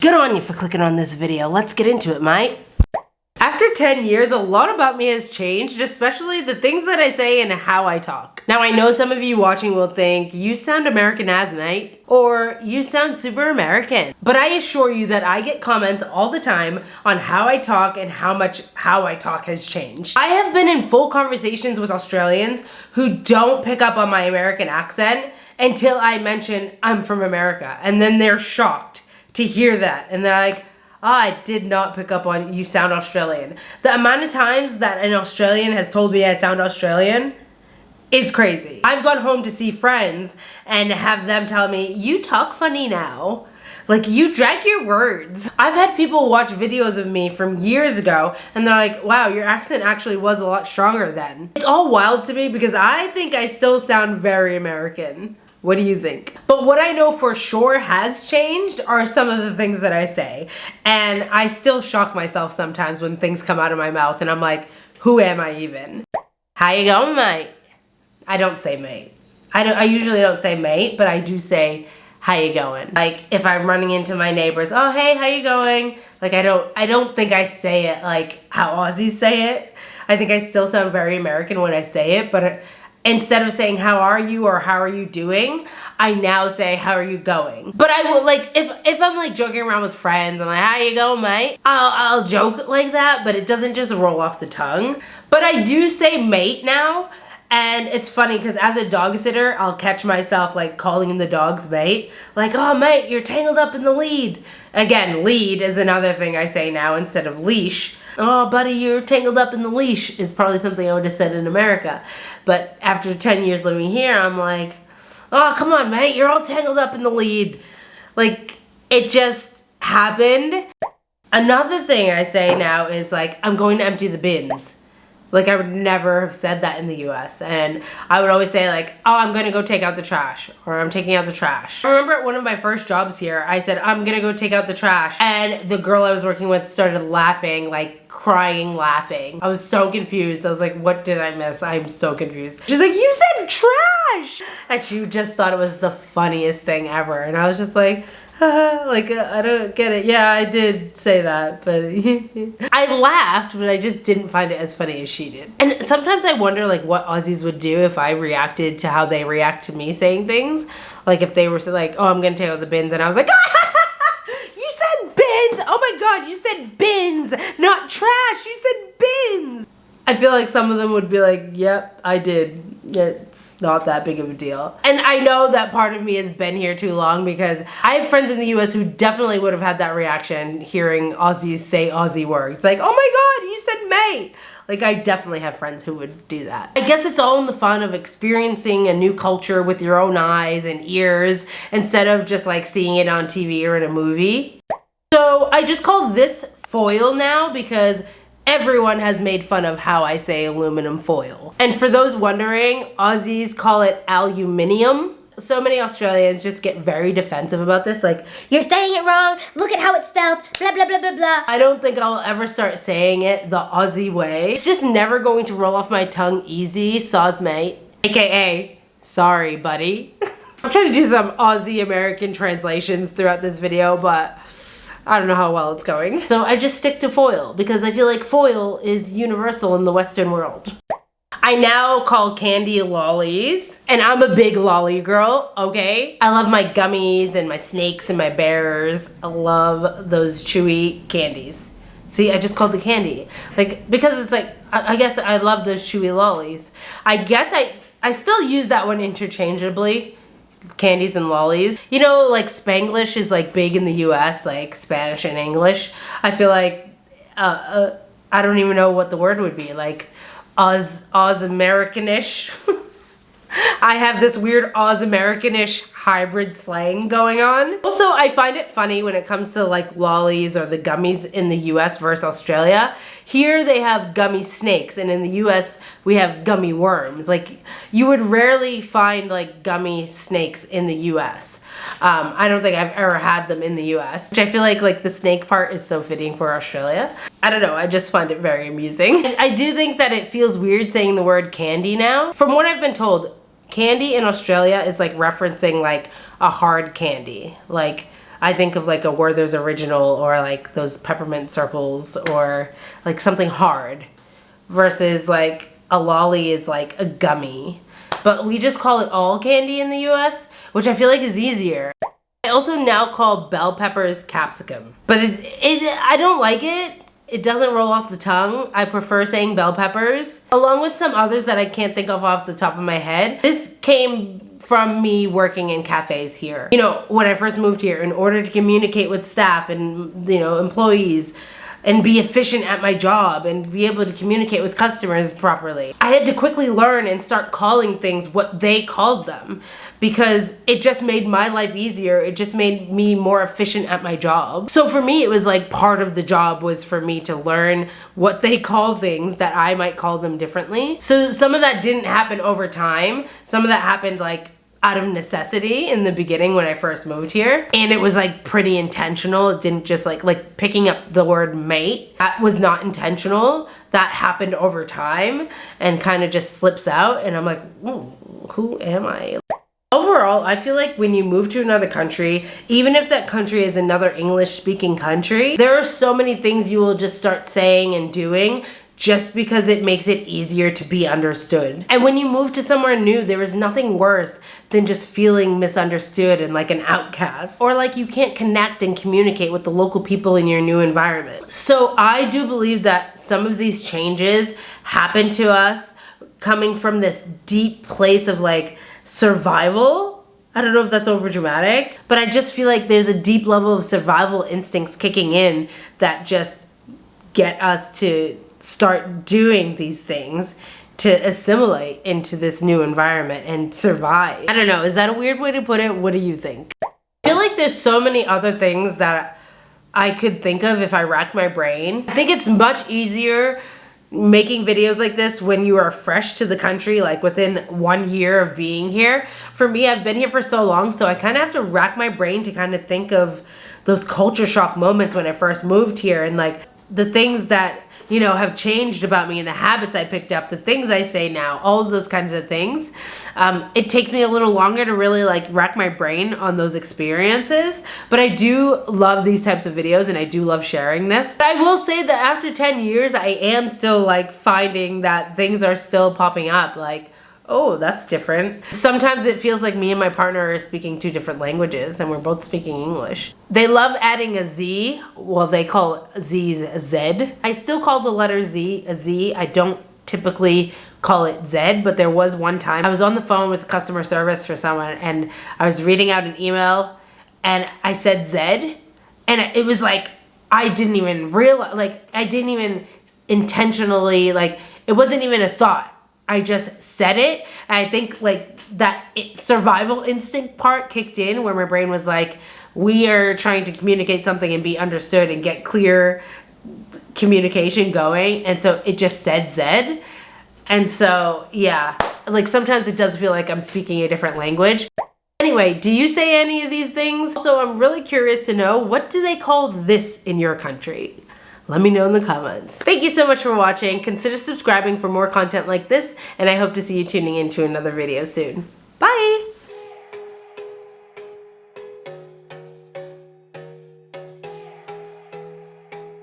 Good on you for clicking on this video. Let's get into it, mate. After 10 years, a lot about me has changed, especially the things that I say and how I talk. Now, I know some of you watching will think, you sound American as, mate, or you sound super American. But I assure you that I get comments all the time on how I talk and how much how I talk has changed. I have been in full conversations with Australians who don't pick up on my American accent until I mention I'm from America. And then they're shocked to hear that. And they're like, oh, I did not pick up on you sound Australian. The amount of times that an Australian has told me I sound Australian is crazy. I've gone home to see friends and have them tell me, you talk funny now. Like, you drag your words. I've had people watch videos of me from years ago and they're like, wow, your accent actually was a lot stronger then. It's all wild to me because I think I still sound very American. What do you think? But what I know for sure has changed are some of the things that I say. And I still shock myself sometimes when things come out of my mouth and I'm like, who am I even? How you going, mate? I don't say mate. I usually don't say mate, but I do say, how you going? Like, if I'm running into my neighbors, oh, hey, how you going? Like, I don't think I say it like how Aussies say it. I think I still sound very American when I say it, but instead of saying how are you or how are you doing, I now say how are you going. But I will, like, if I'm like joking around with friends, I'm like, how you going, mate? I'll joke like that, but it doesn't just roll off the tongue. But I do say mate now, and it's funny because as a dog sitter, I'll catch myself like calling the dogs mate. Like, oh mate, you're tangled up in the lead. Again, lead is another thing I say now instead of leash. Oh, buddy, you're tangled up in the leash is probably something I would have said in America. But after 10 years living here, I'm like, oh, come on, mate, you're all tangled up in the lead. Like, it just happened. Another thing I say now is like, I'm going to empty the bins. Like, I would never have said that in the US. And I would always say like, oh, I'm gonna go take out the trash, or I'm taking out the trash. I remember at one of my first jobs here, I said, I'm gonna go take out the trash. And the girl I was working with started laughing, like crying, laughing. I was so confused. I was like, what did I miss? I'm so confused. She's like, you said trash! And she just thought it was the funniest thing ever. And I was just like, I don't get it. Yeah, I did say that, but I laughed, but I just didn't find it as funny as she did. And sometimes I wonder like what Aussies would do if I reacted to how they react to me saying things. Like if they were like, oh, I'm gonna take out the bins, and I was like, you said bins! Oh my god, you said bins, not trash, you said bins! I feel like some of them would be like, yep, I did. It's not that big of a deal. And I know that part of me has been here too long because I have friends in the US who definitely would have had that reaction hearing Aussies say Aussie words. Like, oh my god, you said mate. Like, I definitely have friends who would do that. I guess it's all in the fun of experiencing a new culture with your own eyes and ears instead of just like seeing it on TV or in a movie. So I just call this foil now because everyone has made fun of how I say aluminum foil. And for those wondering, Aussies call it aluminium. So many Australians just get very defensive about this, like, you're saying it wrong, look at how it's spelled, blah, blah, blah, blah, blah. I don't think I'll ever start saying it the Aussie way. It's just never going to roll off my tongue easy, soz mate, AKA, sorry buddy. I'm trying to do some Aussie American translations throughout this video, but I don't know how well it's going. So I just stick to foil because I feel like foil is universal in the Western world. I now call candy lollies, and I'm a big lolly girl, okay? I love my gummies and my snakes and my bears. I love those chewy candies. See, I just called the candy. Like, because it's like, I guess I love those chewy lollies. I guess I still use that one interchangeably. Candies and lollies. You know, like Spanglish is like big in the US, like Spanish and English. I feel like, I don't even know what the word would be, like Oz-Americanish. I have this weird Oz-Americanish hybrid slang going on. Also, I find it funny when it comes to like lollies or the gummies in the US versus Australia. Here they have gummy snakes, and in the US we have gummy worms. Like, you would rarely find like gummy snakes in the US. I don't think I've ever had them in the US, which I feel like the snake part is so fitting for Australia. I don't know, I just find it very amusing. And I do think that it feels weird saying the word candy now. From what I've been told, candy in Australia is like referencing like a hard candy, like I think of like a Werther's Original or like those peppermint circles or like something hard, versus like a lolly is like a gummy. But we just call it all candy in the US, which I feel like is easier. I also now call bell peppers capsicum, but I don't like it. It doesn't roll off the tongue. I prefer saying bell peppers, along with some others that I can't think of off the top of my head. This came from me working in cafes here. You know, when I first moved here, in order to communicate with staff and, you know, employees and be efficient at my job and be able to communicate with customers properly, I had to quickly learn and start calling things what they called them, because it just made my life easier. It just made me more efficient at my job. So for me, it was like part of the job was for me to learn what they call things that I might call them differently. So some of that didn't happen over time. Some of that happened like out of necessity in the beginning when I first moved here. And it was like pretty intentional. It didn't just like picking up the word mate. That was not intentional. That happened over time and kind of just slips out. And I'm like, who am I? Overall, I feel like when you move to another country, even if that country is another English-speaking country, there are so many things you will just start saying and doing just because it makes it easier to be understood. And when you move to somewhere new, there is nothing worse than just feeling misunderstood and like an outcast, or like you can't connect and communicate with the local people in your new environment. So I do believe that some of these changes happen to us coming from this deep place of like survival. I don't know if that's over dramatic, but I just feel like there's a deep level of survival instincts kicking in that just get us to start doing these things to assimilate into this new environment and survive. I don't know, is that a weird way to put it? What do you think? I feel like there's so many other things that I could think of if I racked my brain. I think it's much easier making videos like this when you are fresh to the country, like within 1 year of being here. For me, I've been here for so long, so I kind of have to rack my brain to kind of think of those culture shock moments when I first moved here, and like the things that, you know, have changed about me and the habits I picked up, the things I say now, all of those kinds of things. It takes me a little longer to really like rack my brain on those experiences, but I do love these types of videos and I do love sharing this. But I will say that after 10 years, I am still like finding that things are still popping up, like, oh, that's different. Sometimes it feels like me and my partner are speaking two different languages and we're both speaking English. They love adding a Z. Well, they call Z's a Z. I still call the letter Z a Z. I don't typically call it Z, but there was one time I was on the phone with customer service for someone and I was reading out an email and I said Z, and it was like, I didn't even realize, like, I didn't even intentionally, like, it wasn't even a thought. I just said it. And I think like that survival instinct part kicked in where my brain was like, we are trying to communicate something and be understood and get clear communication going. And so it just said Z. And so, yeah, like sometimes it does feel like I'm speaking a different language. Anyway, do you say any of these things? Also, I'm really curious to know, what do they call this in your country? Let me know in the comments. Thank you so much for watching. Consider subscribing for more content like this, and I hope to see you tuning into another video soon. Bye!